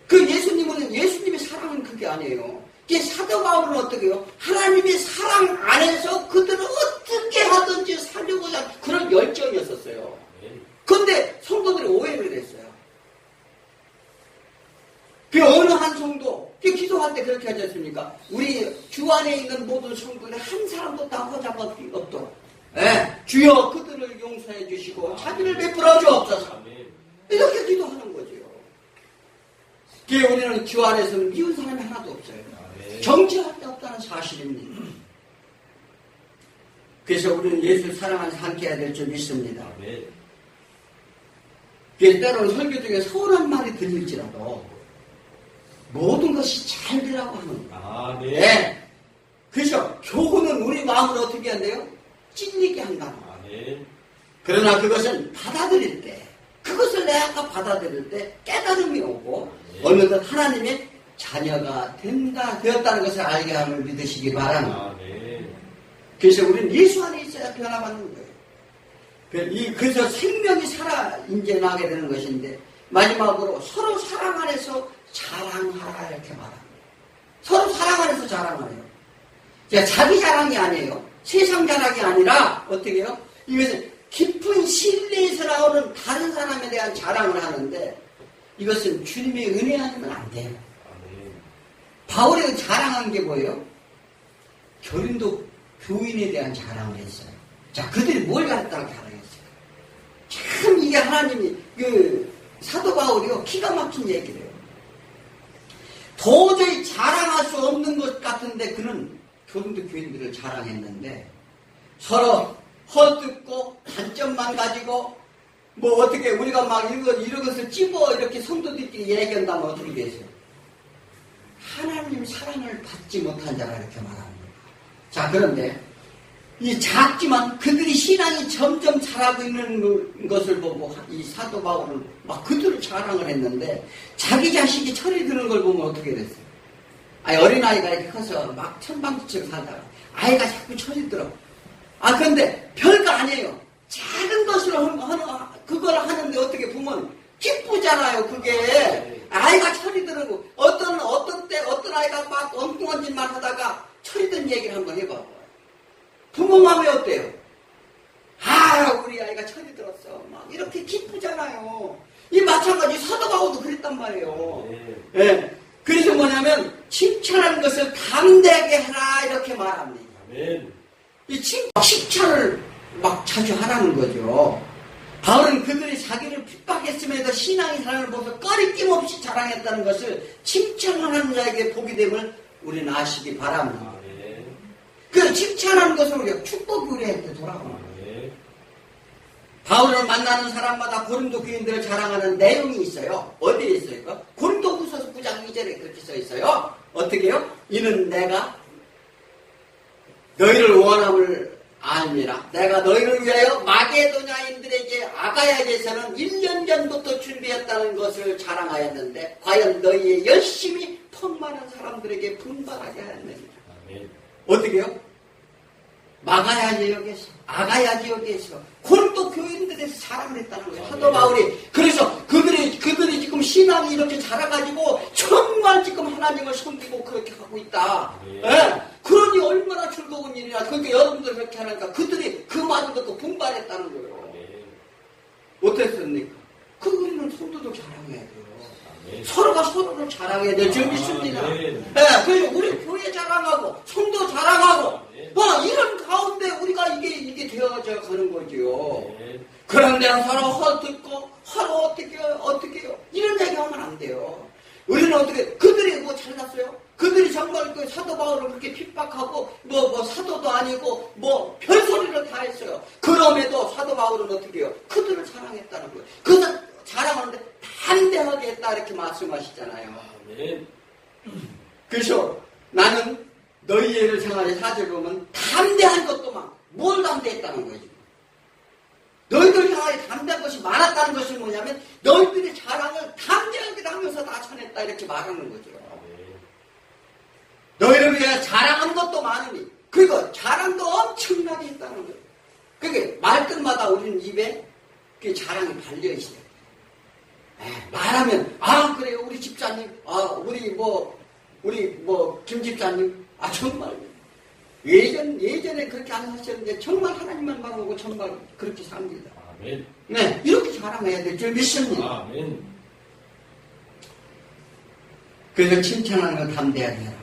그 예수님의 사랑은 그게 아니에요. 이게 사도 바울은 어떻게 해요? 하나님의 사랑 안에서 그들은 어떻게 하든지 살려고자 하는 그런 열정이었었어요. 그런데 성도들이 오해를 했어요. 그 어느 한 성도, 기도할 때 그렇게 하지 않습니까? 우리 주 안에 있는 모든 성도들이 한 사람도 다 허자가 없도록. 예, 주여 그들을 용서해 주시고 자비를 베풀어 주옵소서. 이렇게 기도하는 거죠. 그 우리는 주 안에서는 미운 사람이 하나도 없어요. 정죄할 데 없다는 사실입니다. 그래서 우리는 예수를 사랑하면서 함께 해야 될 줄 믿습니다. 그래서 때로는 설교 중에 서운한 말이 들릴지라도 모든 것이 잘 되라고 하는 거예요. 네. 그래서 교훈은 우리 마음을 어떻게 한대요? 찔리게 한다. 그러나 그것은 받아들일 때, 그것을 내가 받아들일 때 깨달음이 오고 어느덧 하나님의 자녀가 되었다는 것을 알게 함을 믿으시기 바랍니다. 그래서 우리는 예수 안에 있어야 변화받는 거예요. 그래서 생명이 이제 나게 되는 것인데, 마지막으로 서로 사랑 안에서 자랑하라 이렇게 말합니다. 서로 사랑 안에서 자랑하래요. 자기 자랑이 아니에요. 세상 자랑이 아니라 어떻게 해요? 이것은 깊은 신뢰에서 나오는 다른 사람에 대한 자랑을 하는데, 이것은 주님의 은혜 아니면 안 돼요. 바울이 자랑한 게 뭐예요? 고린도 교인에 대한 자랑을 했어요. 자, 그들이 뭘 가르쳤다고 자랑했어요? 참 이게 하나님이 사도 바울이요 기가 막힌 얘기를 해요. 도저히 자랑할 수 없는 것 같은데 그는 고린도 교인들을 자랑했는데 서로 헛듣고 단점만 가지고 뭐 어떻게 우리가 막 이런 것을 찝어 이렇게 성도들끼리 얘기한다면 어떻게 되세요? 하나님 사랑을 받지 못한 자라 이렇게 말합니다. 자, 그런데 이 작지만 그들이 신앙이 점점 자라고 있는 것을 보고 이 사도 바울은 막 그들을 자랑을 했는데 자기 자식이 철이 드는 걸 보면 어떻게 됐어요? 어린아이가 이렇게 커서 막 천방지축 살다가 아이가 자꾸 철이 들어. 근데 별거 아니에요. 작은 것으로 그걸 하는데 어떻게 보면 기쁘잖아요. 그게 아이가 철이 들고 어떤 아이가 막 엉뚱한 짓만 하다가 철이든 얘기를 한번 해봐봐요. 부모 마음이 어때요? 우리 아이가 철이 들었어. 막 이렇게 기쁘잖아요. 이 마찬가지 사도바오도 그랬단 말이에요. 예. 그래서 뭐냐면 칭찬하는 것을 담대하게 하라 이렇게 말합니다. 아멘. 이 칭찬을 막 자주 하라는 거죠. 바울은 그들이 자기를 핍박했음에도 신앙의 사랑을 보면서 꺼리낌 없이 자랑했다는 것을 칭찬하는 자에게 보게 됨을 우리는 아시기 바랍니다. 아멘. 그 칭찬하는 것을 우리가 축복 의뢰할 때 돌아갑니다. 아멘. 바울을 만나는 사람마다 고린도 교인들을 자랑하는 내용이 있어요. 어디에 있어요? 고린도후서 9장 2절에 그렇게 써 있어요. 어떻게 해요? 이는 내가 너희를 원함을 알미라. 내가 너희를 위하여 마게도냐인들에게 아가야에서는 1년 전부터 준비했다는 것을 자랑하였는데 과연 너희의 열심히 펑많은 사람들에게 분발하게 하였느니라. 아멘. 어떻게 해요? 마가야 지역에서, 아가야 지역에서, 고린도 교인들에서 자랑을 했다는 거예요. 사도 바울이. 그래서 그들이 지금 신앙이 이렇게 자라가지고 정말 지금 하나님을 섬기고 그렇게 하고 있다. 예. 그러니 얼마나 즐거운 일이야. 그러니까 여러분들 그렇게 하니까 그들이 그 많은 것도 분발했다는 거예요. 어땠습니까? 그 우리는 성도도 자랑해야 돼요. 서로가 서로를 자랑해야 될 줄 믿습니다. 예, 그래서 우리 교회 자랑하고 성도 자랑하고 이런 가운데 우리가 이게 되어져 가는 거죠. 그런데 서로 헛듣고 서로 어떻게요? 이런 얘기하면 안 돼요. 우리는 어떻게 그들이 뭐 잘났어요? 그들이 정말 그 사도 바울을 그렇게 핍박하고 뭐 사도도 아니고 뭐 별소리를 다 했어요. 그럼에도 사도 바울은 어떻게 해요? 그들을 자랑했다는 거예요. 그들 자랑하는데 담대하게 했다 이렇게 말씀하시잖아요. 아멘. 그래서 나는 너희를 생활에 사절 보면 담대한 것도 많고 뭘 담대했다는 거지. 너희들 향하여 담대한 것이 많았다는 것이 뭐냐면 너희들의 자랑을 담대하게 하면서 나타냈다 이렇게 말하는 거죠. 너희를 위해 자랑하는 것도 많으니 그리고 자랑도 엄청나게 했다는 거예요. 그게 말끝마다 우리는 입에 그 자랑이 달려있어요. 말하면 그래요 우리 집사님 우리 김 집사님 정말 예전에 그렇게 안 하셨는데 정말 하나님만 바라보고 정말 그렇게 삽니다. 아멘. 네, 이렇게 자랑해야 될 줄 믿습니다. 아멘. 그래서 칭찬하는 걸 담대하게 해라.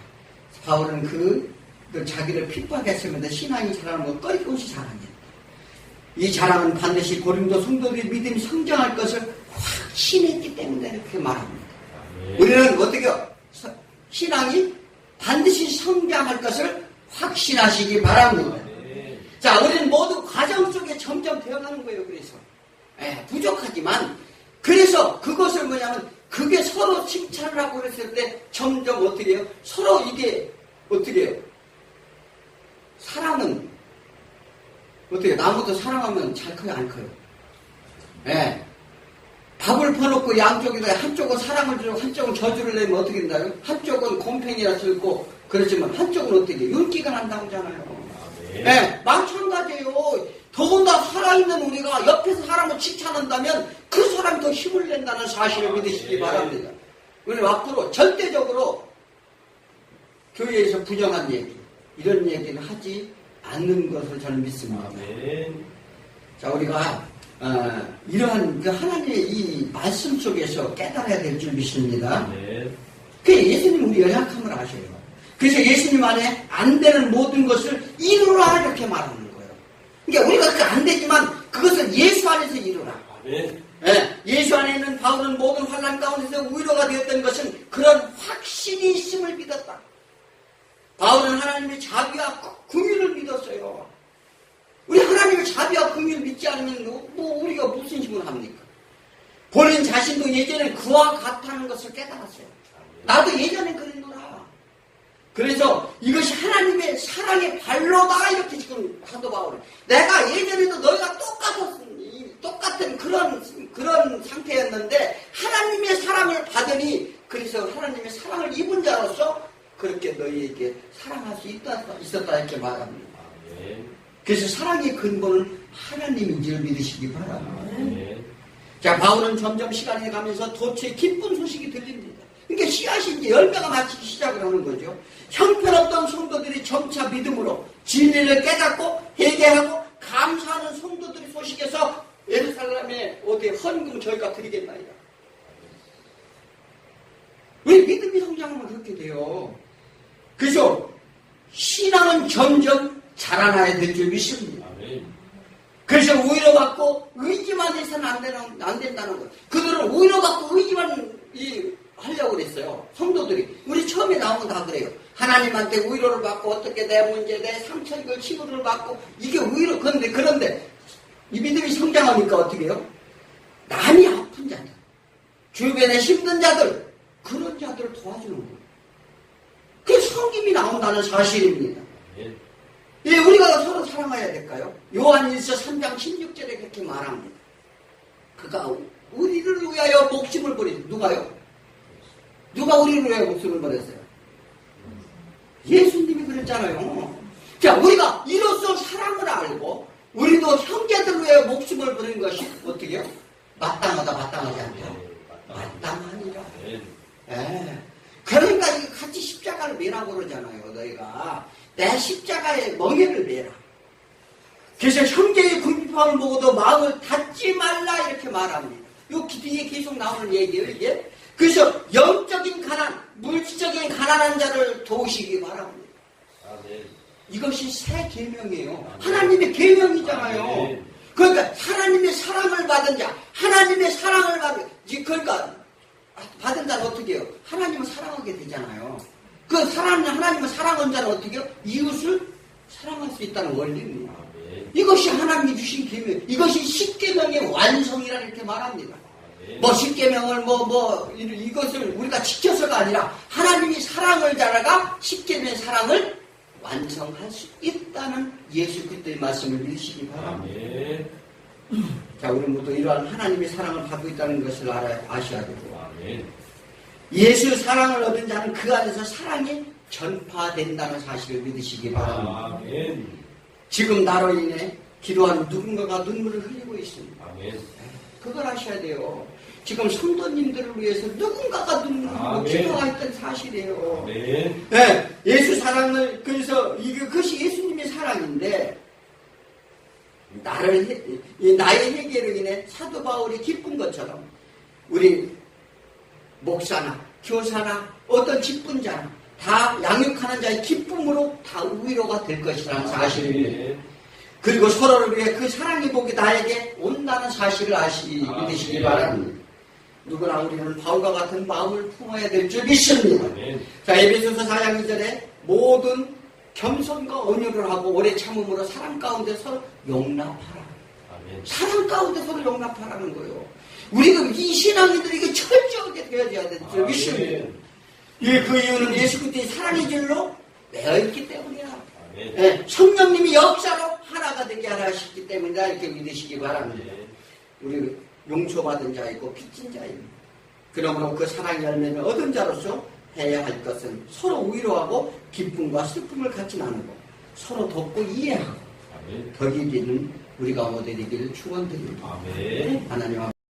바울은 그 자기를 핍박했으면서 신앙이 자라는 걸 꺼리없이 자랑했다. 이 자랑은 반드시 고린도 성도들의 믿음이 성장할 것을 확신했기 때문에 이렇게 말합니다. 우리는 어떻게 신앙이 반드시 성장할 것을 확신하시기 바랍니다. 자, 우리는 모두 과정 속에 점점 되어가는 거예요. 그래서 부족하지만 그래서 그것을 뭐냐면 그게 서로 칭찬을 하고 그랬을 때 점점 어떻게 해요? 서로 이게 어떻게 해요? 사랑은 어떻게 나무도 사랑하면 잘 커요, 안 커요? 밥을 퍼놓고 양쪽에다 한쪽은 사랑을 주고 한쪽은 저주를 내면 어떻게 된다요? 한쪽은 곰팽이라 쓸고 그렇지만 한쪽은 어떻게 해요? 윤기가 난다고 하잖아요. 마찬가지예요. 더군다나 살아있는 우리가 옆에서 사람을 칭찬한다면 그 사람이 더 힘을 낸다는 사실을 믿으시기 바랍니다. 우리 앞으로 절대적으로 교회에서 부정한 얘기 이런 얘기는 하지 않는 것을 저는 믿습니다. 자, 우리가 이러한 그 하나님의 이 말씀 속에서 깨달아야 될 줄 믿습니다. 그 예수님 우리 연약함을 아셔요. 그래서 예수님 안에 안 되는 모든 것을 이루라 이렇게 말하는 거예요. 그러니까 우리가 그 안 되지만 그것을 예수 안에서 이루라. 예수 안에 있는 바울은 모든 환난 가운데서 위로가 되었던 것은 그런 확신이 있음을 믿었다. 바울은 하나님의 자비와 긍휼을 믿었어요. 우리 하나님의 자비와 긍휼을 믿지 않으면 우리가 무슨 힘을 합니까? 본인 자신도 예전에 그와 같다는 것을 깨달았어요. 나도 예전에 그랬노라. 그래서 이것이 하나님의 사랑의 발로다 이렇게 지금 사도 바울은 내가 예전에도 너희가 똑같은 그런 상태였는데 하나님의 사랑을 받으니 그래서 하나님의 사랑을 입은 자로서 그렇게 너희에게 사랑할 수 있었다 이렇게 말합니다. 그래서 사랑의 근본은 하나님인지를 믿으시기 바랍니다. 자, 바울은 점점 시간이 가면서 도처에 기쁜 소식이 들립니다. 그러니까 씨앗이 이제 열매가 맺히기 시작을 하는 거죠. 형편없던 성도들이 점차 믿음으로 진리를 깨닫고 회개하고 감사하는 성도들이 소식에서 예루살렘에 어디 헌금 저희가 드리겠나이다. 왜 믿음이 성장하면 그렇게 돼요? 그래서 신앙은 점점 자라나야 될 줄 믿습니다. 그래서 위로받고 의지만 해서는 안 된다는 거예요. 그들은 위로받고 의지만 하려고 그랬어요. 성도들이. 우리 처음에 나오면 다 그래요. 하나님한테 위로를 받고 어떻게 내 문제, 내 상처 이걸 치료를 받고 이게 위로. 그런데 이 믿음이 성장하니까 어떻게 해요? 남이 아픈 자들, 주변에 힘든 자들, 그런 자들을 도와주는 거예요. 그게 성김이 나온다는 사실입니다. 예, 우리가 서로 사랑해야 될까요? 요한일서 3장 16절에 그렇게 말합니다. 그가 우리를 위하여 목숨을 버리죠. 누가요? 누가 우리를 위하여 목숨을 버렸어요? 예수님이 그랬잖아요. 자, 우리가 이로써 사랑을 알고 우리도 형제들을 위하여 목숨을 버리는 것이 어떻게 해요? 마땅하다, 마땅하지 않죠? 마땅하니라. 예. 그러니까 같이 십자가를 매라고 그러잖아요. 너희가 내 십자가에 멍에를 매라. 그래서 형제의 궁핍함을 보고도 마음을 닫지 말라 이렇게 말합니다. 요 뒤에 계속 나오는 얘기예요, 이게. 그래서 영적인 가난, 물질적인 가난한 자를 도우시기 바랍니다. 이것이 새 계명이에요. 하나님의 계명이잖아요. 그러니까 하나님의 사랑을 받은 자, 하나님의 사랑을 그러니까 받은 자는 어떻게 해요? 하나님을 사랑하게 되잖아요. 그 하나님을 사랑하는 자는 어떻게 해요? 이웃을 사랑할 수 있다는 원리입니다. 이것이 하나님이 주신 계명, 이것이 십계명의 완성이라 이렇게 말합니다. 뭐 십계명을 이것을 우리가 지켜서가 아니라 하나님이 사랑을 잘하가 십계명의 사랑을 완성할 수 있다는 예수 그리스도의 말씀을 믿으시기 바랍니다. 자, 우리 모두 이러한 하나님의 사랑을 받고 있다는 것을 아셔야 되고, 예수 사랑을 얻은 자는 그 안에서 사랑이 전파된다는 사실을 믿으시기 바랍니다. 지금 나로 인해 기도하는 누군가가 눈물을 흘리고 있습니다. 그걸 아셔야 돼요. 지금 성도님들을 위해서 누군가가 눈물을 흘리고 기도가 있던 사실이에요. 네, 예수 사랑을, 그래서 그것이 예수님의 사랑인데, 나의 회개로 인해 사도 바울이 기쁜 것처럼 우리 목사나 교사나 어떤 기쁜 자나 다 양육하는 자의 기쁨으로 다 위로가 될 것이라는 사실입니다. 그리고 서로를 위해 그 사랑의 복이 나에게 온다는 사실을 믿으시기 바랍니다. 누구나 우리는 바울과 같은 마음을 품어야 될 줄 믿습니다. 자, 에베소서 4장 2절에 모든 겸손과 온유를 하고 오래 참음으로 사랑 가운데 서로 용납하라. 사랑 가운데 서로 용납하라는 거예요. 우리가 이 신앙인들이 이게 철저하게 되어야 될 줄 믿습니다. 그 이유는 예수 그리스도의 사랑의 줄로 매어있기 때문이야. 네, 성령님이 역사로 하나가 되게 하시기 때문이다 이렇게 믿으시기 바랍니다. 우리 용서받은 자이고 빚진 자입니다. 그러므로 그 사랑의 열매를 얻은 자로서 해야 할 것은 서로 위로하고 기쁨과 슬픔을 같이 나누고 서로 돕고 이해하고 덕이 되는 우리가 모델이기를 축원드립니다. 하나님